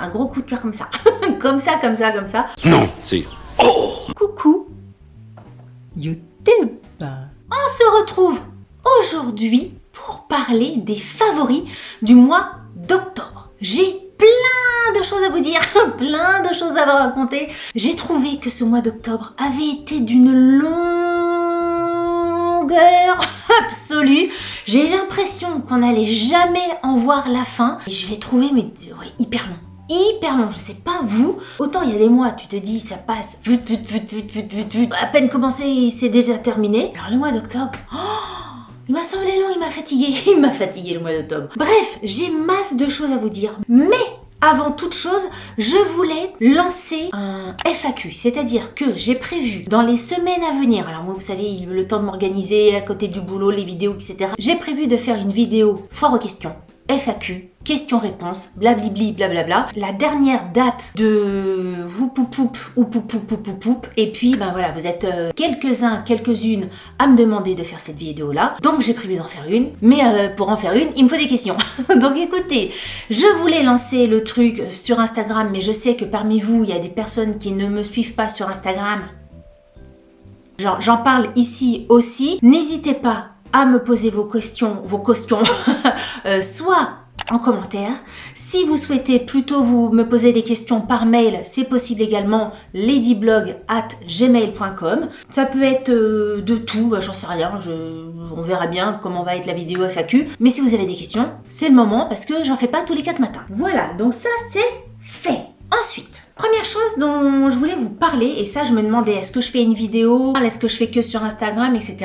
Un gros coup de cœur comme ça. Comme ça, comme ça, comme ça. Non, c'est... Oh! Coucou YouTube. On se retrouve aujourd'hui pour parler des favoris du mois d'octobre. J'ai plein de choses à vous dire, plein de choses à vous raconter. J'ai trouvé que ce mois d'octobre avait été d'une longueur absolue. J'ai l'impression qu'on n'allait jamais en voir la fin. Et je l'ai trouvé hyper long. Hyper long, je sais pas vous, autant il y a des mois, tu te dis ça passe vite, à peine commencé, c'est déjà terminé. Alors le mois d'octobre, il m'a semblé long, il m'a fatigué le mois d'octobre. Bref, j'ai masse de choses à vous dire, mais avant toute chose, je voulais lancer un FAQ, c'est-à-dire que j'ai prévu dans les semaines à venir, alors moi vous savez, le temps de m'organiser à côté du boulot, les vidéos, etc. J'ai prévu de faire une vidéo foire aux questions, FAQ, questions-réponses, blablibli, blablabla. La dernière date de Woupoupoupoup ou Poupoupoupoup. Et puis, ben voilà, vous êtes quelques-unes à me demander de faire cette vidéo-là. Donc, j'ai prévu d'en faire une. Mais pour en faire une, il me faut des questions. Donc, écoutez, je voulais lancer le truc sur Instagram, mais je sais que parmi vous, il y a des personnes qui ne me suivent pas sur Instagram. J'en parle ici aussi. N'hésitez pas à me poser vos questions, soit en commentaire. Si vous souhaitez plutôt vous me poser des questions par mail, c'est possible également, ladyblog@gmail.com. Ça peut être de tout, j'en sais rien, on verra bien comment va être la vidéo FAQ. Mais si vous avez des questions, c'est le moment parce que j'en fais pas tous les 4 matins. Voilà, donc ça c'est fait. Ensuite, première chose dont je voulais vous parler, et ça je me demandais, est-ce que je fais une vidéo, est-ce que je fais que sur Instagram, etc.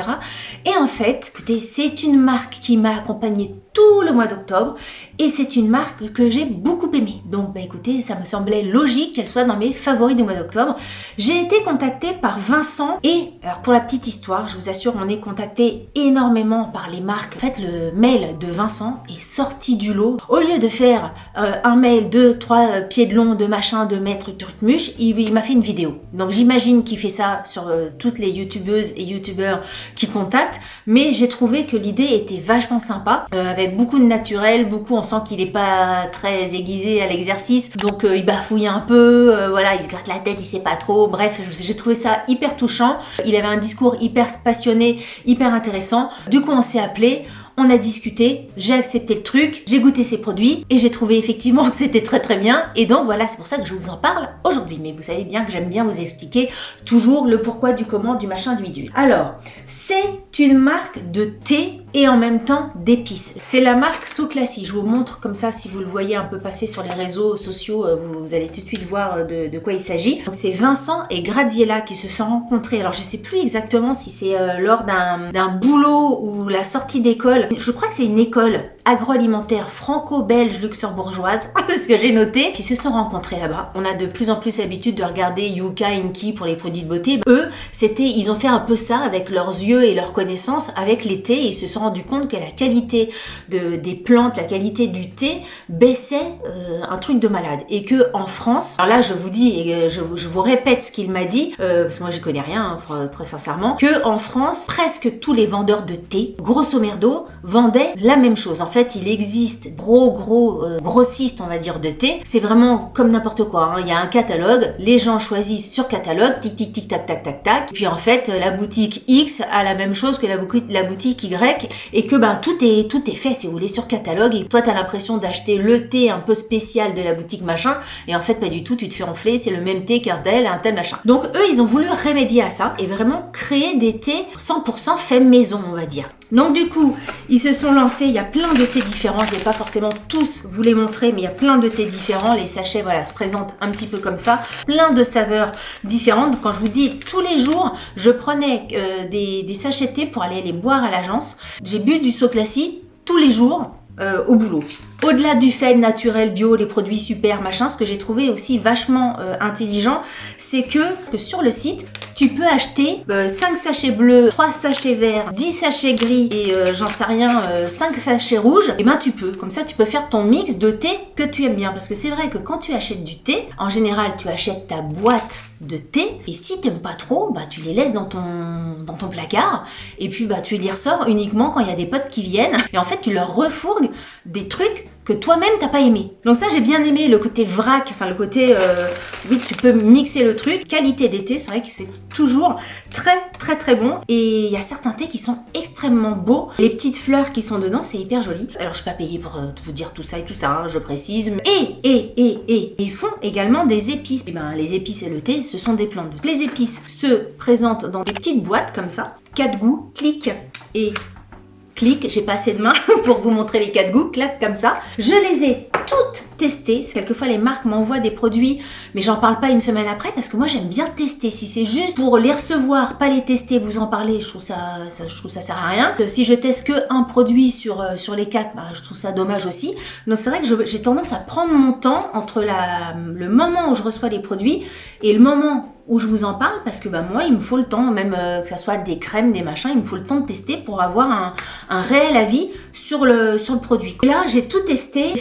Et en fait, écoutez, c'est une marque qui m'a accompagnée tout le mois d'octobre, et c'est une marque que j'ai beaucoup aimée. Donc écoutez, ça me semblait logique qu'elle soit dans mes favoris du mois d'octobre. J'ai été contactée par Vincent, et alors pour la petite histoire, je vous assure, on est contacté énormément par les marques. En fait, le mail de Vincent est sorti du lot. Au lieu de faire un mail de 3 pieds de long, de machin, de mettre truc-muche, il m'a fait une vidéo. Donc j'imagine qu'il fait ça sur toutes les youtubeuses et youtubeurs qui contactent, mais j'ai trouvé que l'idée était vachement sympa, avec beaucoup de naturel, on sent qu'il est pas très aiguisé à l'exercice, donc il bafouille un peu, voilà, il se gratte la tête, il sait pas trop, bref, j'ai trouvé ça hyper touchant. Il avait un discours hyper passionné, hyper intéressant. Du coup on s'est appelé, on a discuté, j'ai accepté le truc, j'ai goûté ses produits et j'ai trouvé effectivement que c'était très très bien. Et donc voilà, c'est pour ça que je vous en parle aujourd'hui. Mais vous savez bien que j'aime bien vous expliquer toujours le pourquoi, du comment, du machin, du bidule. Alors, c'est une marque de thé et en même temps d'épices. C'est la marque Soclassy. Je vous montre comme ça, si vous le voyez un peu passer sur les réseaux sociaux, vous allez tout de suite voir de quoi il s'agit. Donc c'est Vincent et Graziella qui se sont rencontrés. Alors je sais plus exactement si c'est lors d'un boulot ou la sortie d'école. Je crois que c'est une école agroalimentaire franco-belge luxembourgeoise, c'est ce que j'ai noté. Puis ils se sont rencontrés là-bas. On a de plus en plus l'habitude de regarder Yuka, Inky pour les produits de beauté. Eux, ils ont fait un peu ça avec leurs yeux et leurs connaissances avec les thés. Ils se sont rendu compte que la qualité des plantes, la qualité du thé baissait un truc de malade. Et que en France, alors là je vous dis, et je vous répète ce qu'il m'a dit, parce que moi je connais rien, très sincèrement, que en France, presque tous les vendeurs de thé, grosso merdo, vendaient la même chose. En fait, il existe grossistes, on va dire, de thé. C'est vraiment comme n'importe quoi, hein. Il y a un catalogue, les gens choisissent sur catalogue, tic tic tic tac tac tac tac. Et puis en fait, la boutique X a la même chose que la boutique Y, et que tout est fait, si vous voulez, sur catalogue. Et toi, t'as l'impression d'acheter le thé un peu spécial de la boutique machin, et en fait pas du tout. Tu te fais enfler, c'est le même thé qu'un tel machin. Donc eux, ils ont voulu remédier à ça et vraiment créer des thés 100% fait maison, on va dire. Donc du coup, ils se sont lancés, il y a plein de thés différents, je ne vais pas forcément tous vous les montrer, mais il y a plein de thés différents, les sachets voilà, se présentent un petit peu comme ça, plein de saveurs différentes. Quand je vous dis tous les jours, je prenais des sachets de thé pour aller les boire à l'agence. J'ai bu du Soclassy tous les jours au boulot. Au-delà du fait naturel, bio, les produits super, machin, ce que j'ai trouvé aussi vachement intelligent, c'est que sur le site, tu peux acheter 5 sachets bleus, 3 sachets verts, 10 sachets gris et j'en sais rien, 5 sachets rouges. Et tu peux. Comme ça, tu peux faire ton mix de thé que tu aimes bien. Parce que c'est vrai que quand tu achètes du thé, en général, tu achètes ta boîte de thé et si t'aimes pas trop, tu les laisses dans ton placard et puis tu les ressors uniquement quand il y a des potes qui viennent et en fait, tu leur refourgues des trucs que toi-même t'as pas aimé. Donc ça j'ai bien aimé le côté vrac, enfin le côté oui tu peux mixer le truc. Qualité des thés, c'est vrai que c'est toujours très bon. Et il y a certains thés qui sont extrêmement beaux. Les petites fleurs qui sont dedans, c'est hyper joli. Alors je suis pas payée pour vous dire tout ça et tout ça, hein, je précise. Et ils font également des épices. Et ben les épices et le thé, ce sont des plantes. Les épices se présentent dans des petites boîtes comme ça. 4 goûts, clic et clic, j'ai pas assez de main pour vous montrer les 4 goûts, clac comme ça. Je les ai toutes testées. Quelquefois les marques m'envoient des produits, mais j'en parle pas une semaine après parce que moi j'aime bien tester. Si c'est juste pour les recevoir, pas les tester, vous en parler, je trouve ça sert à rien. Si je teste que un produit sur les 4, bah, je trouve ça dommage aussi. Donc c'est vrai que j'ai tendance à prendre mon temps entre le moment où je reçois les produits et le moment où je vous en parle parce que bah, moi il me faut le temps, même que ça soit des crèmes, des machins, il me faut le temps de tester pour avoir un réel avis sur le produit. Et là j'ai tout testé,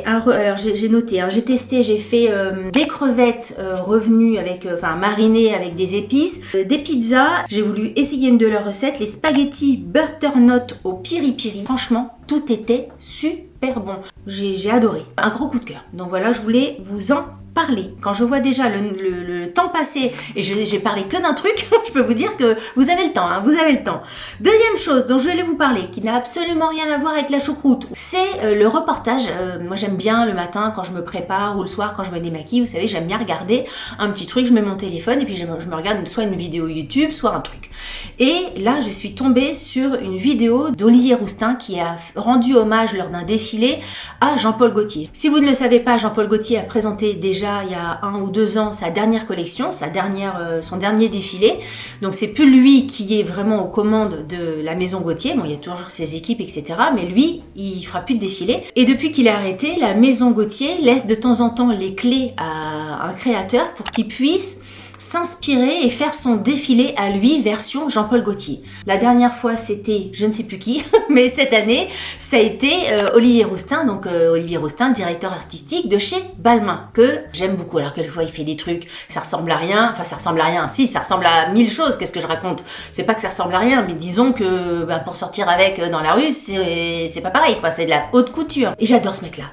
alors j'ai noté, hein, j'ai testé, j'ai fait des crevettes revenues avec, marinées avec des épices, des pizzas, j'ai voulu essayer une de leurs recettes, les spaghettis butternut au piri-piri. Franchement, tout était super bon. J'ai adoré. Un gros coup de cœur. Donc voilà, je voulais vous en parler. Quand je vois déjà le temps passer et j'ai parlé que d'un truc, je peux vous dire que vous avez le temps, hein, vous avez le temps. Deuxième chose dont je voulais vous parler, qui n'a absolument rien à voir avec la choucroute, c'est le reportage. Moi j'aime bien le matin quand je me prépare ou le soir quand je me démaquille, vous savez, j'aime bien regarder un petit truc, je mets mon téléphone et puis je me regarde soit une vidéo YouTube, soit un truc. Et là je suis tombée sur une vidéo d'Olivier Rousteing qui a rendu hommage lors d'un défilé à Jean-Paul Gaultier. Si vous ne le savez pas, Jean-Paul Gaultier a présenté déjà il y a 1 ou 2 ans sa dernière collection, son dernier défilé. Donc c'est plus lui qui est vraiment aux commandes de la maison Gaultier. Bon, il y a toujours ses équipes, etc. Mais lui, il fera plus de défilé. Et depuis qu'il a arrêté, la maison Gaultier laisse de temps en temps les clés à un créateur pour qu'il puisse s'inspirer et faire son défilé à lui version Jean-Paul Gaultier. La dernière fois c'était je ne sais plus qui, mais cette année ça a été Olivier Rousteing, donc Olivier Rousteing, directeur artistique de chez Balmain, que j'aime beaucoup. Alors quelquefois il fait des trucs, ça ressemble à rien, enfin ça ressemble à rien, si ça ressemble à 1000 choses, qu'est-ce que je raconte? C'est pas que ça ressemble à rien, mais disons que pour sortir avec dans la rue, c'est pas pareil, quoi, c'est de la haute couture. Et j'adore ce mec-là,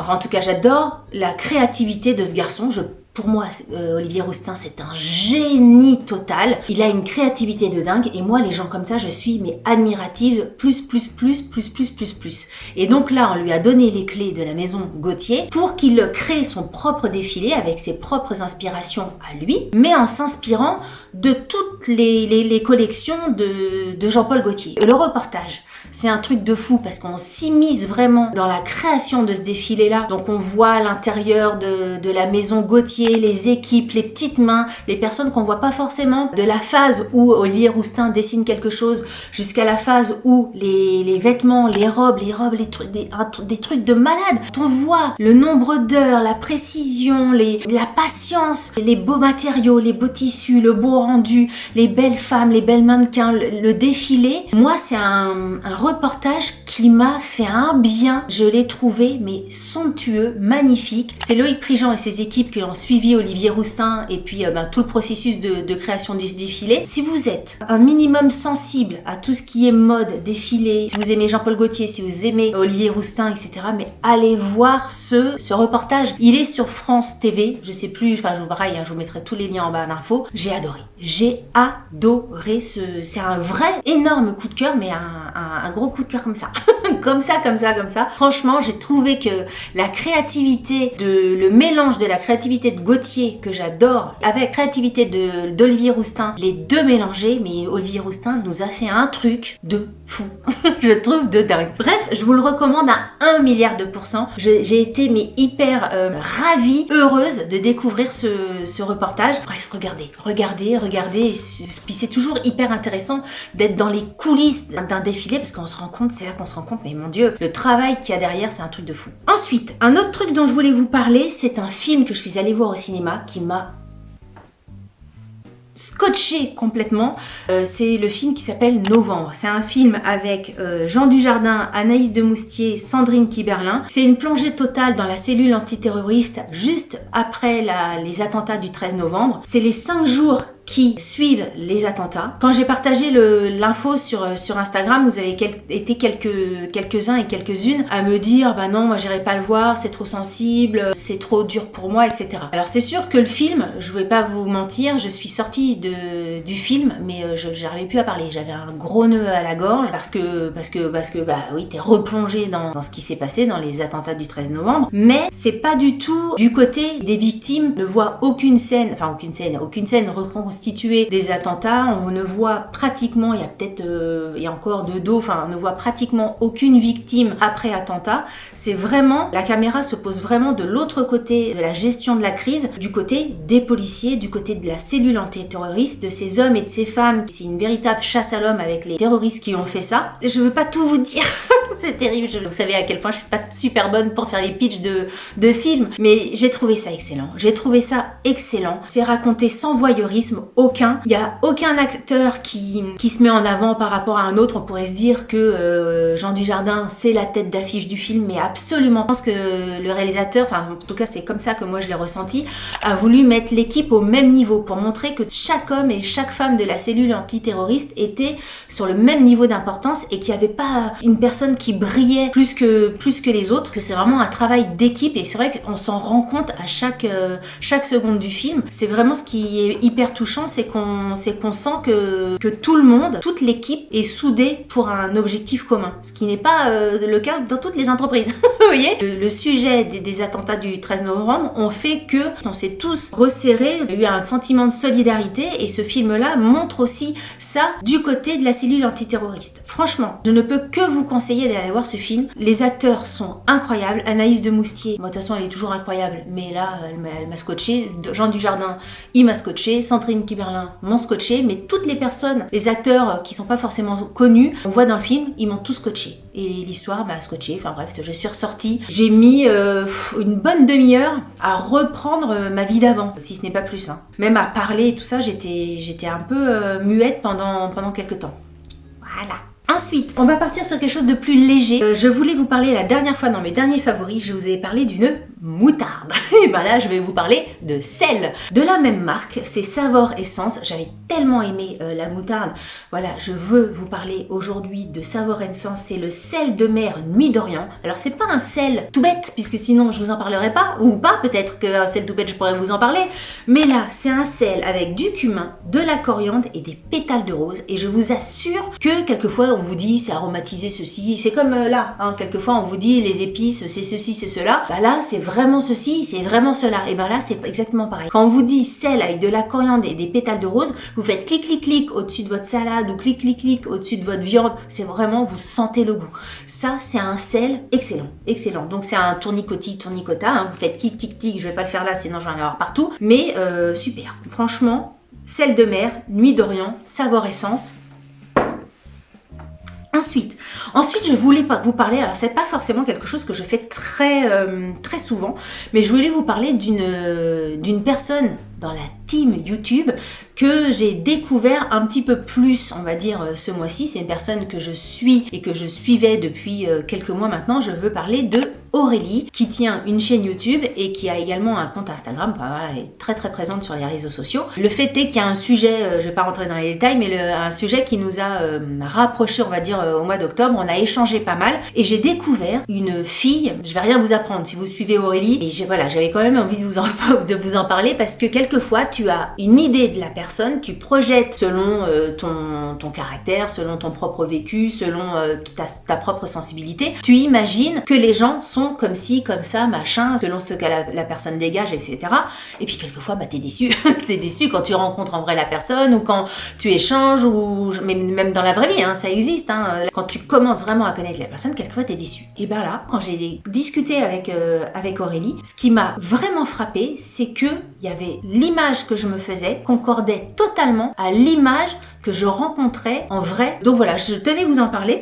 en tout cas j'adore la créativité de ce garçon. Pour moi, Olivier Rousteing, c'est un génie total. Il a une créativité de dingue. Et moi, les gens comme ça, je suis admirative, plus. Et donc là, on lui a donné les clés de la maison Gaultier pour qu'il crée son propre défilé avec ses propres inspirations à lui, mais en s'inspirant de toutes les collections de Jean-Paul Gaultier. Le reportage, c'est un truc de fou parce qu'on s'immisce vraiment dans la création de ce défilé-là. Donc on voit l'intérieur de la maison Gaultier, les équipes, les petites mains, les personnes qu'on voit pas forcément. De la phase où Olivier Rousteing dessine quelque chose jusqu'à la phase où les vêtements, les robes, des trucs de malade. On voit le nombre d'heures, la précision, la patience, les beaux matériaux, les beaux tissus, le beau rendu, les belles femmes, les belles mannequins, le défilé. Moi, c'est un reportage qui m'a fait un bien. Je l'ai trouvé somptueux, magnifique. C'est Loïc Prigent et ses équipes qui ont suivi Olivier Rousteing et puis tout le processus de création du défilé. Si vous êtes un minimum sensible à tout ce qui est mode, défilé, si vous aimez Jean-Paul Gaultier, si vous aimez Olivier Rousteing, etc., mais allez voir ce reportage. Il est sur France TV, je sais plus, je vous mettrai tous les liens en bas d'infos. J'ai adoré c'est un vrai énorme coup de cœur, mais un gros coup de cœur comme ça. comme ça. Franchement, j'ai trouvé que le mélange de la créativité de Gaultier, que j'adore, avec la créativité d'Olivier Rousteing, les deux mélangés, mais Olivier Rousteing nous a fait un truc de fou. Je trouve de dingue. Bref, je vous le recommande à 1 milliard de %. J'ai été hyper ravie, heureuse de découvrir ce reportage. Bref, regardez. Puis c'est toujours hyper intéressant d'être dans les coulisses d'un défilé parce qu'on se rend compte, c'est là qu'on se rend compte, mais mon Dieu, le travail qu'il y a derrière, c'est un truc de fou. Ensuite, un autre truc dont je voulais vous parler, c'est un film que je suis allée voir au cinéma qui m'a scotché complètement. C'est le film qui s'appelle Novembre. C'est un film avec Jean Dujardin, Anaïs de Moustier, Sandrine Kiberlin. C'est une plongée totale dans la cellule antiterroriste juste après les attentats du 13 novembre. C'est les 5 jours qui suivent les attentats. Quand j'ai partagé l'info sur Instagram, vous avez été quelques-uns et quelques-unes à me dire bah non, moi j'irai pas le voir, c'est trop sensible, c'est trop dur pour moi, etc. Alors c'est sûr que le film, je vais pas vous mentir, je suis sortie du film, mais j'arrivais plus à parler. J'avais un gros nœud à la gorge parce que bah oui, t'es replongé dans ce qui s'est passé dans les attentats du 13 novembre. Mais c'est pas du tout du côté des victimes. On ne voit aucune scène reconstituée des attentats. On ne voit pratiquement, il y a encore de dos, enfin on ne voit pratiquement aucune victime après attentat. C'est vraiment, la caméra se pose vraiment de l'autre côté de la gestion de la crise, du côté des policiers, du côté de la cellule antiterroriste, de ces hommes et de ces femmes. C'est une véritable chasse à l'homme avec les terroristes qui ont fait ça. Je veux pas tout vous dire. C'est terrible, vous savez à quel point je suis pas super bonne pour faire les pitchs de films, mais j'ai trouvé ça excellent. C'est raconté sans voyeurisme aucun. Il y a aucun acteur qui se met en avant par rapport à un autre. On pourrait se dire que Jean Dujardin c'est la tête d'affiche du film, mais absolument. Je pense que le réalisateur, enfin en tout cas c'est comme ça que moi je l'ai ressenti, a voulu mettre l'équipe au même niveau pour montrer que chaque homme et chaque femme de la cellule antiterroriste étaient sur le même niveau d'importance et qu'il n'y avait pas une personne qui brillait plus que les autres, que c'est vraiment un travail d'équipe. Et c'est vrai qu'on s'en rend compte à chaque seconde du film. C'est vraiment ce qui est hyper touchant, c'est qu'on sent que tout le monde, toute l'équipe est soudée pour un objectif commun, ce qui n'est pas le cas dans toutes les entreprises. Vous voyez, le sujet des attentats du 13 novembre ont fait que on s'est tous resserrés, il y a eu un sentiment de solidarité, et ce film-là montre aussi ça du côté de la cellule antiterroriste. Franchement, je ne peux que vous conseiller d'aller voir ce film. Les acteurs sont incroyables. Anaïs de Moustier, moi de toute façon elle est toujours incroyable, mais là elle m'a scotché. Jean Dujardin, il m'a scotché. Sandrine Kiberlin m'ont scotché, mais toutes les personnes, les acteurs qui sont pas forcément connus, on voit dans le film, ils m'ont tous scotché. Et l'histoire m'a scotché. Enfin bref, je suis ressortie. J'ai mis une bonne demi-heure à reprendre ma vie d'avant, si ce n'est pas plus. Hein. Même à parler et tout ça, j'étais un peu muette pendant quelques temps. Voilà. Ensuite, on va partir sur quelque chose de plus léger. Je voulais vous parler la dernière fois dans mes derniers favoris, je vous avais parlé d'une moutarde. Et ben là, je vais vous parler de sel. De la même marque, c'est Savor Essence. J'avais tellement aimé la moutarde. Voilà, je veux vous parler aujourd'hui de Savor Essence. C'est le sel de mer Nuit d'Orient. Alors, c'est pas un sel tout bête, puisque sinon, je vous en parlerai pas. Ou pas, peut-être qu'un sel tout bête, je pourrais vous en parler. Mais là, c'est un sel avec du cumin, de la coriandre et des pétales de rose. Et je vous assure que quelquefois, on vous dit c'est aromatisé ceci. C'est comme là, hein, quelquefois, on vous dit les épices, c'est ceci, c'est cela. Bah là, c'est vraiment ceci, c'est vraiment cela. Et ben là, c'est exactement pareil. Quand on vous dit sel avec de la coriandre et des pétales de rose, vous faites clic, clic, clic au-dessus de votre salade ou clic, clic, clic au-dessus de votre viande. C'est vraiment, vous sentez le goût. Ça, c'est un sel excellent, excellent. Donc, c'est un tournicota. Hein. Vous faites clic, tic, tic. Je vais pas le faire là, sinon je vais en avoir partout. Mais super. Franchement, sel de mer, Nuit d'Orient, Savor Essence. Ensuite, je voulais vous parler, alors c'est pas forcément quelque chose que je fais très souvent, mais je voulais vous parler d'une personne dans la team YouTube que j'ai découvert un petit peu plus, on va dire, ce mois-ci. C'est une personne que je suis et que je suivais depuis quelques mois maintenant. Je veux parler de Aurélie, qui tient une chaîne YouTube et qui a également un compte Instagram. Enfin voilà, elle est très présente sur les réseaux sociaux. Le fait est qu'il y a un sujet, je vais pas rentrer dans les détails, mais un sujet qui nous a rapprochés, on va dire, au mois d'octobre. On a échangé pas mal et j'ai découvert une fille. Je vais rien vous apprendre si vous suivez Aurélie. Et j'avais quand même envie de vous en parler, parce que quelquefois tu as une idée de la personne, tu projettes selon ton caractère, selon ton propre vécu, selon ta propre sensibilité. Tu imagines que les gens sont comme ci, comme ça, machin, selon ce que la personne dégage, etc. Et puis quelquefois, t'es déçu. T'es déçu quand tu rencontres en vrai la personne, ou quand tu échanges, ou même dans la vraie vie, hein, ça existe. Hein. Quand tu commences vraiment à connaître la personne, quelquefois t'es déçu. Et ben là, quand j'ai discuté avec Aurélie, ce qui m'a vraiment frappé, c'est que il y avait l'image que je me faisais concordait totalement à l'image que je rencontrais en vrai. Donc voilà, je tenais à vous en parler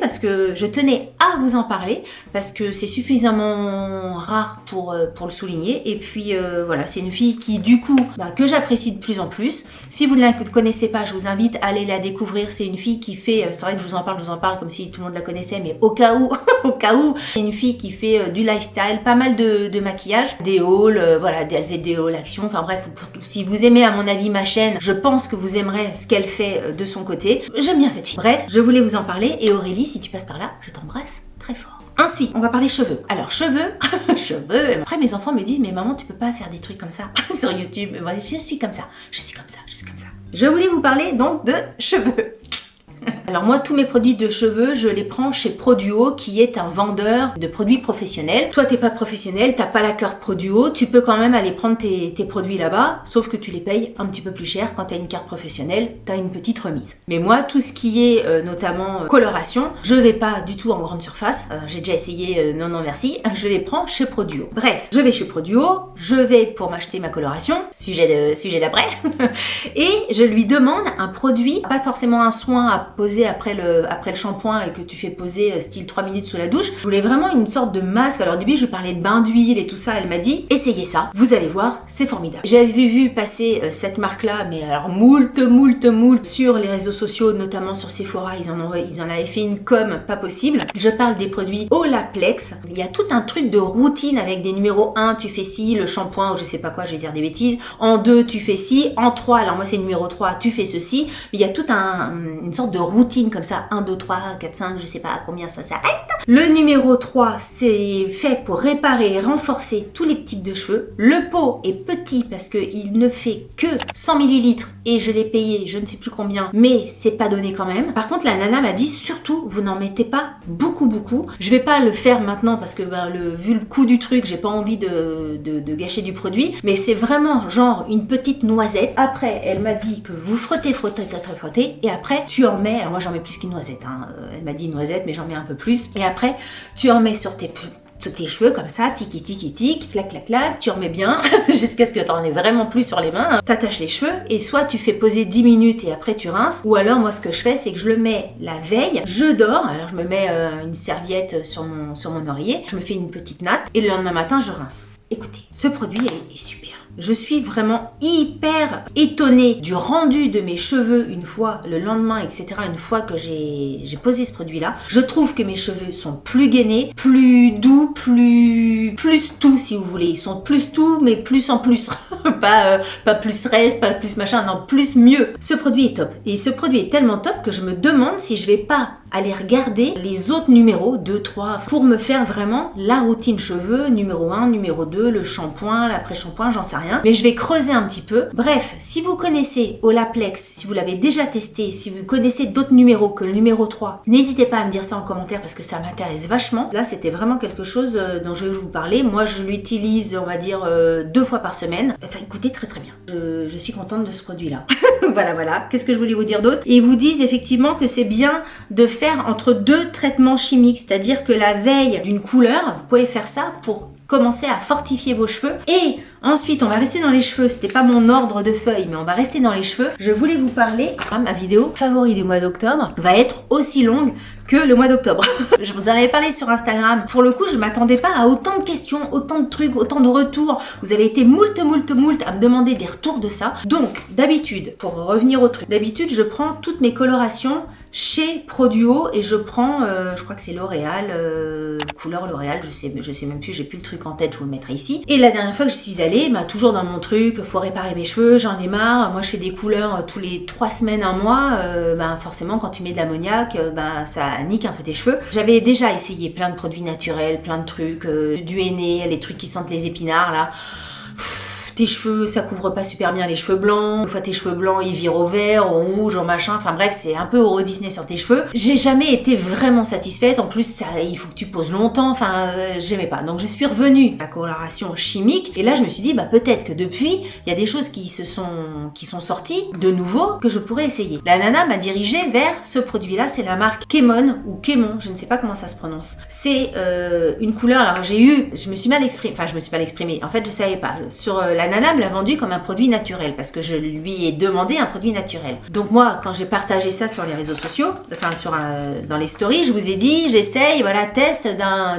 parce que c'est suffisamment rare pour le souligner. Et puis voilà, c'est une fille qui du coup que j'apprécie de plus en plus. Si vous ne la connaissez pas, je vous invite à aller la découvrir. C'est une fille qui fait, c'est vrai que je vous en parle comme si tout le monde la connaissait, mais au cas où, c'est une fille qui fait du lifestyle, pas mal de maquillage, des hauls, voilà, elle fait des hauls action, enfin bref, si vous aimez à mon avis ma chaîne, je pense que vous aimerez ce qu'elle fait de son côté. J'aime bien cette fille. Bref, je voulais vous en parler et Aurélie, si tu passes par là, je t'embrasse très fort. Ensuite, on va parler cheveux. Alors, cheveux. Après, mes enfants me disent, mais maman, tu peux pas faire des trucs comme ça sur YouTube. Moi, je suis comme ça. Je voulais vous parler donc de cheveux. Alors moi, tous mes produits de cheveux, je les prends chez Produo, qui est un vendeur de produits professionnels. Toi, t'es pas professionnel, t'as pas la carte Produo, tu peux quand même aller prendre tes produits là-bas, sauf que tu les payes un petit peu plus cher. Quand t'as une carte professionnelle, t'as une petite remise. Mais moi, tout ce qui est notamment coloration, je vais pas du tout en grande surface. J'ai déjà essayé, non merci, je les prends chez Produo. Bref, je vais chez Produo, je vais pour m'acheter ma coloration, sujet d'après, et je lui demande un produit, pas forcément un soin à poser après le shampoing et que tu fais poser style 3 minutes sous la douche. Je voulais vraiment une sorte de masque. Alors au début je parlais de bain d'huile et tout ça, elle m'a dit essayez ça, vous allez voir, c'est formidable. J'avais vu passer cette marque là, mais alors moult sur les réseaux sociaux, notamment sur Sephora, ils en avaient fait une com pas possible. Je parle des produits Olaplex. Il y a tout un truc de routine avec des numéros 1 tu fais ci, le shampoing ou je sais pas quoi, je vais dire des bêtises, en 2 tu fais ci, en 3, alors moi c'est numéro 3, tu fais ceci. Il y a tout une sorte de routine comme ça, 1, 2, 3, 4, 5, je sais pas à combien ça s'arrête. Le numéro 3, c'est fait pour réparer et renforcer tous les types de cheveux. Le pot est petit parce qu'il ne fait que 100 ml et je l'ai payé, je ne sais plus combien, mais c'est pas donné quand même. Par contre, la nana m'a dit surtout, vous n'en mettez pas beaucoup. Je vais pas le faire maintenant parce que vu le coût du truc, j'ai pas envie de gâcher du produit, mais c'est vraiment genre une petite noisette. Après, elle m'a dit que vous frottez, et après, tu en mets, alors moi j'en mets plus qu'une noisette, elle m'a dit une noisette, mais j'en mets un peu plus, et après, tu en mets sur tes cheveux comme ça, tic, clac, tu en mets bien jusqu'à ce que t'en aies vraiment plus sur les mains. T'attaches les cheveux et soit tu fais poser 10 minutes et après tu rinces, ou alors moi ce que je fais c'est que je le mets la veille, je dors, alors je me mets une serviette sur mon oreiller, je me fais une petite natte et le lendemain matin je rince. Écoutez, ce produit est super. Je suis vraiment hyper étonnée du rendu de mes cheveux une fois, le lendemain, etc. Une fois que j'ai posé ce produit-là. Je trouve que mes cheveux sont plus gainés, plus doux, plus tout si vous voulez. Ils sont plus tout, mais plus en plus. pas plus reste, pas plus machin, non, plus mieux. Ce produit est top. Et ce produit est tellement top que je me demande si je vais pas aller regarder les autres numéros, 2, 3, pour me faire vraiment la routine cheveux, numéro 1, numéro 2, le shampoing, l'après-shampoing, j'en sais rien. Mais je vais creuser un petit peu. Bref, si vous connaissez Olaplex, si vous l'avez déjà testé, si vous connaissez d'autres numéros que le numéro 3, n'hésitez pas à me dire ça en commentaire parce que ça m'intéresse vachement. Là, c'était vraiment quelque chose dont je vais vous parler. Moi, je l'utilise, on va dire, 2 fois par semaine. Écoutez, très bien. Je suis contente de ce produit-là. Voilà. Qu'est-ce que je voulais vous dire d'autre? Et ils vous disent effectivement que c'est bien de faire entre 2 traitements chimiques, c'est-à-dire que la veille d'une couleur, vous pouvez faire ça pour commencer à fortifier vos cheveux. Et ensuite, on va rester dans les cheveux. C'était pas mon ordre de feuille, mais on va rester dans les cheveux. Je voulais vous parler. Ma vidéo favori du mois d'octobre va être aussi longue que le mois d'octobre. Je vous en avais parlé sur Instagram. Pour le coup, je m'attendais pas à autant de questions, autant de trucs, autant de retours. Vous avez été moult à me demander des retours de ça. Donc, d'habitude, pour revenir au truc, d'habitude, je prends toutes mes colorations chez Produo et je prends, je crois que c'est L'Oréal, couleur L'Oréal, je sais même plus, j'ai plus le truc en tête, je vous le mettrai ici. Et la dernière fois que je suis allée, toujours dans mon truc, faut réparer mes cheveux, j'en ai marre, moi je fais des couleurs tous les 3 semaines, un mois, forcément quand tu mets de l'ammoniac, ça nique un peu tes cheveux. J'avais déjà essayé plein de produits naturels, plein de trucs, du henné, les trucs qui sentent les épinards là. Tes cheveux, ça couvre pas super bien les cheveux blancs. Une fois tes cheveux blancs, ils virent au vert, au rouge, au machin. Enfin bref, c'est un peu Euro Disney sur tes cheveux. J'ai jamais été vraiment satisfaite. En plus, il faut que tu poses longtemps. Enfin, j'aimais pas. Donc je suis revenue à la coloration chimique. Et là, je me suis dit, peut-être que depuis, il y a des choses qui sont sorties de nouveau que je pourrais essayer. La nana m'a dirigée vers ce produit-là. C'est la marque Kémon ou Kémon. Je ne sais pas comment ça se prononce. C'est une couleur. Alors je me suis mal exprimée. En fait, je savais pas. Sur la nana me l'a vendu comme un produit naturel parce que je lui ai demandé un produit naturel. Donc moi, quand j'ai partagé ça sur les réseaux sociaux, enfin dans les stories, je vous ai dit, j'essaye, voilà, test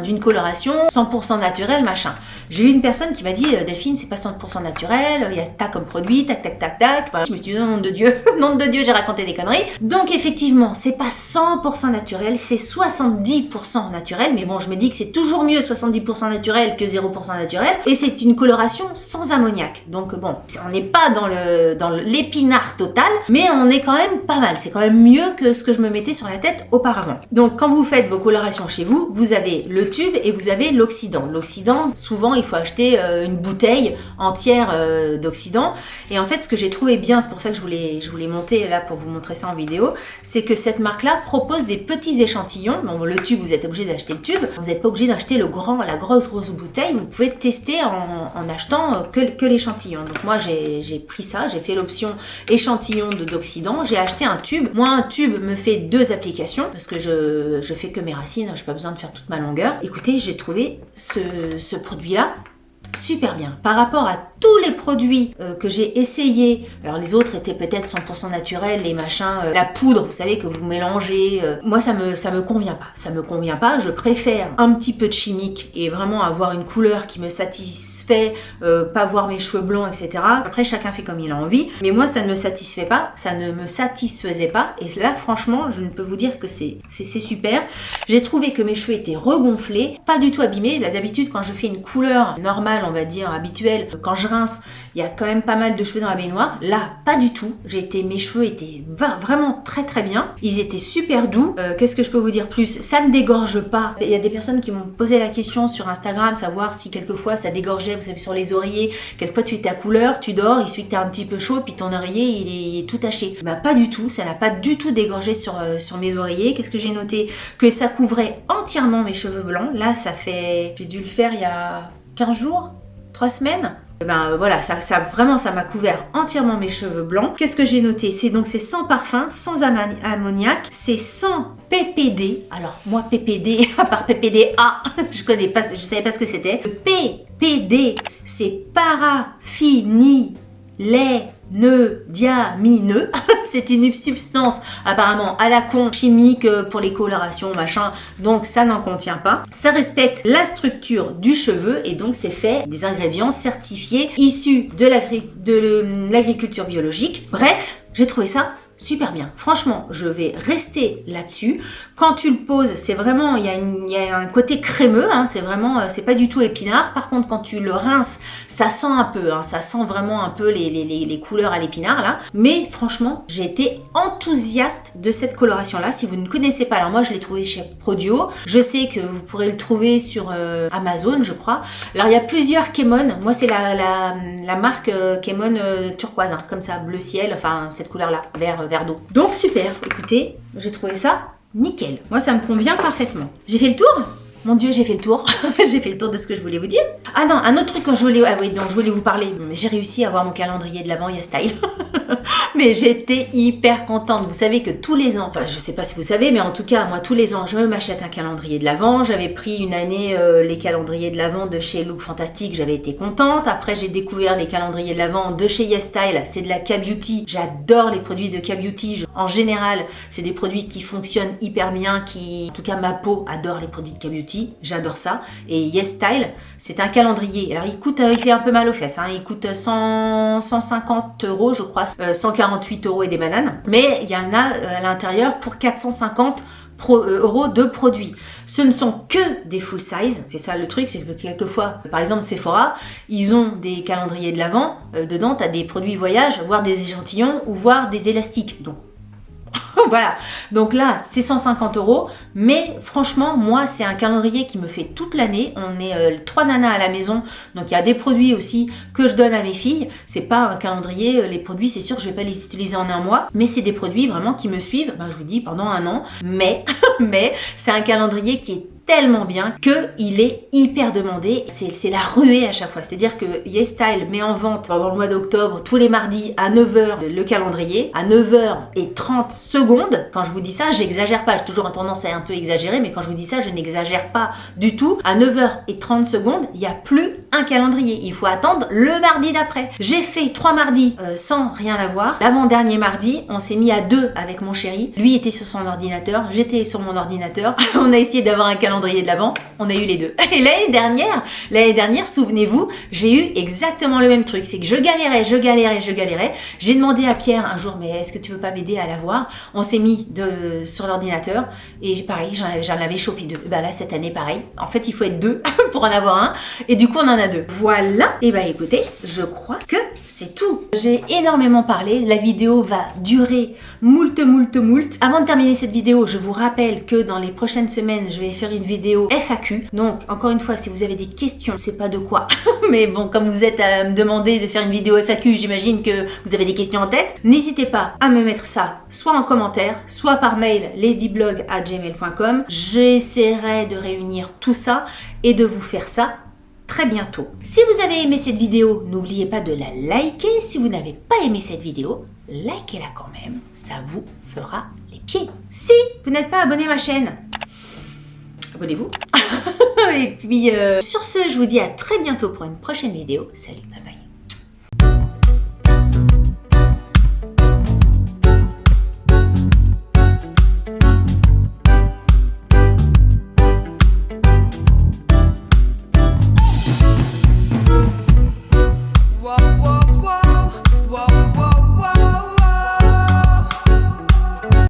d'une coloration 100% naturelle, machin. J'ai eu une personne qui m'a dit, Delphine, c'est pas 100% naturel, il y a ça comme produit, tac, tac, tac, tac. Enfin, je me suis dit, nom de Dieu, nom de Dieu, j'ai raconté des conneries. Donc effectivement, c'est pas 100% naturel, c'est 70% naturel, mais bon, je me dis que c'est toujours mieux 70% naturel que 0% naturel, et c'est une coloration sans ammoniac. Donc bon, on n'est pas dans l'épinard total, mais on est quand même pas mal, c'est quand même mieux que ce que je me mettais sur la tête auparavant. Donc quand vous faites vos colorations chez vous, vous avez le tube et vous avez l'oxydant. L'oxydant, souvent il faut acheter une bouteille entière d'oxydant, et en fait ce que j'ai trouvé bien, c'est pour ça que je voulais monter là pour vous montrer ça en vidéo, c'est que cette marque-là propose des petits échantillons. Bon, le tube, vous êtes obligé d'acheter le tube, vous n'êtes pas obligé d'acheter la grosse bouteille, vous pouvez tester en achetant que l'échantillon. Donc moi j'ai pris ça, j'ai fait l'option échantillon d'oxydant, j'ai acheté un tube. Moi un tube me fait 2 applications parce que je fais que mes racines, je n'ai pas besoin de faire toute ma longueur. Écoutez, j'ai trouvé ce produit-là super bien. Par rapport à tous les produits que j'ai essayés, alors les autres étaient peut-être 100% naturels, les machins, la poudre, vous savez, que vous mélangez, moi ça me convient pas. Ça me convient pas, je préfère un petit peu de chimique et vraiment avoir une couleur qui me satisfait, pas voir mes cheveux blancs, etc. Après, chacun fait comme il a envie, mais moi ça ne me satisfait pas, ça ne me satisfaisait pas, et là franchement, je ne peux vous dire que c'est super. J'ai trouvé que mes cheveux étaient regonflés, pas du tout abîmés. Là, d'habitude, quand je fais une couleur normale, on va dire habituelle, quand je rince, il y a quand même pas mal de cheveux dans la baignoire. Là, pas du tout. Mes cheveux étaient vraiment très très bien. Ils étaient super doux. Qu'est-ce que je peux vous dire plus? Ça ne dégorge pas. Il y a des personnes qui m'ont posé la question sur Instagram, savoir si quelquefois ça dégorgeait, vous savez, sur les oreillers. Quelquefois tu es ta couleur, tu dors, il suffit que tu as un petit peu chaud, puis ton oreiller il est tout taché. Bah pas du tout, ça n'a pas du tout dégorgé sur mes oreillers. Qu'est-ce que j'ai noté? Que ça couvrait entièrement mes cheveux blancs. Là, j'ai dû le faire il y a 15 jours, 3 semaines. Ben voilà, ça m'a couvert entièrement mes cheveux blancs. Qu'est-ce que j'ai noté? C'est sans parfum, sans ammoniac, c'est sans PPD. Alors moi PPD, à part PPDA, je savais pas ce que c'était. Le PPD, c'est paraphénylediamineux. C'est une substance apparemment à la con, chimique pour les colorations, machin. Donc ça n'en contient pas. Ça respecte la structure du cheveu et donc c'est fait des ingrédients certifiés issus de l'agriculture biologique. Bref, j'ai trouvé ça super bien. Franchement, je vais rester là-dessus. Quand tu le poses, c'est vraiment, il y a un côté crémeux, hein, c'est pas du tout épinard. Par contre, quand tu le rinces, ça sent un peu, hein, ça sent vraiment un peu les couleurs à l'épinard là. Mais franchement, j'ai été enthousiaste de cette coloration-là. Si vous ne connaissez pas, alors moi je l'ai trouvé chez Prodio. Je sais que vous pourrez le trouver sur Amazon, je crois. Alors il y a plusieurs Kemon. Moi c'est la marque Kemon turquoise, hein, comme ça, bleu ciel, enfin cette couleur-là, vert d'eau. Donc super, écoutez, j'ai trouvé ça nickel. Moi, ça me convient parfaitement. J'ai fait le tour? Mon Dieu, j'ai fait le tour. J'ai fait le tour de ce que je voulais vous dire. Ah non, un autre truc dont je voulais vous parler. J'ai réussi à avoir mon calendrier de l'Avent YesStyle. Mais j'étais hyper contente. Vous savez que tous les ans, enfin, je sais pas si vous savez, mais en tout cas, moi, tous les ans, je m'achète un calendrier de l'Avent. J'avais pris une année les calendriers de l'Avent de chez Look Fantastic. J'avais été contente. Après, j'ai découvert les calendriers de l'Avent de chez YesStyle. C'est de la K-Beauty. J'adore les produits de K-Beauty. En général, c'est des produits qui fonctionnent hyper bien, en tout cas, ma peau adore les produits de K-Beauty. J'adore ça. Et YesStyle, c'est un calendrier. Alors, il fait un peu mal aux fesses. Hein. Il coûte 150 €, je crois. 148 € et des bananes. Mais il y en a à l'intérieur pour 450 € de produits. Ce ne sont que des full size. C'est ça le truc, c'est que quelquefois, par exemple Sephora, ils ont des calendriers de l'Avent. Dedans, tu as des produits voyage, voire des échantillons ou voire des élastiques. Donc, voilà, donc là c'est 150 €, mais franchement moi c'est un calendrier qui me fait toute l'année. On est 3 nanas à la maison, donc il y a des produits aussi que je donne à mes filles. C'est pas un calendrier, les produits c'est sûr que je vais pas les utiliser en un mois, mais c'est des produits vraiment qui me suivent, je vous dis pendant un an, mais c'est un calendrier qui est tellement bien qu'il est hyper demandé. C'est la ruée à chaque fois. C'est-à-dire que YesStyle met en vente pendant le mois d'octobre, tous les mardis à 9h, le calendrier, à 9h30 secondes. Quand je vous dis ça, j'exagère pas. J'ai toujours tendance à un peu exagérer, mais quand je vous dis ça, je n'exagère pas du tout. À 9h30 secondes, il n'y a plus un calendrier. Il faut attendre le mardi d'après. J'ai fait 3 mardis sans rien avoir. L'avant-dernier mardi, on s'est mis à 2 avec mon chéri. Lui était sur son ordinateur, j'étais sur mon ordinateur. On a essayé d'avoir un calendrier de l'avant. On a eu les deux. Et l'année dernière, souvenez-vous, j'ai eu exactement le même truc. C'est que je galérais. J'ai demandé à Pierre un jour, mais est-ce que tu veux pas m'aider à l'avoir? On s'est mis sur l'ordinateur et pareil, j'en avais chopé 2. Ben là, cette année, pareil. En fait, il faut être 2 pour en avoir un. Et du coup, on en a 2. Voilà. Et ben écoutez, je crois que c'est tout. J'ai énormément parlé. La vidéo va durer moult. Avant de terminer cette vidéo, je vous rappelle que dans les prochaines semaines, je vais faire une vidéo FAQ. Donc, encore une fois, si vous avez des questions, je sais pas de quoi, mais bon, comme vous êtes à me demander de faire une vidéo FAQ, j'imagine que vous avez des questions en tête. N'hésitez pas à me mettre ça, soit en commentaire, soit par mail, ladyblog@gmail.com. J'essaierai de réunir tout ça et de vous faire ça très bientôt. Si vous avez aimé cette vidéo, n'oubliez pas de la liker. Si vous n'avez pas aimé cette vidéo, likez-la quand même. Ça vous fera les pieds. Si vous n'êtes pas abonné à ma chaîne, abonnez-vous. Et puis, sur ce, je vous dis à très bientôt pour une prochaine vidéo. Salut, bye bye.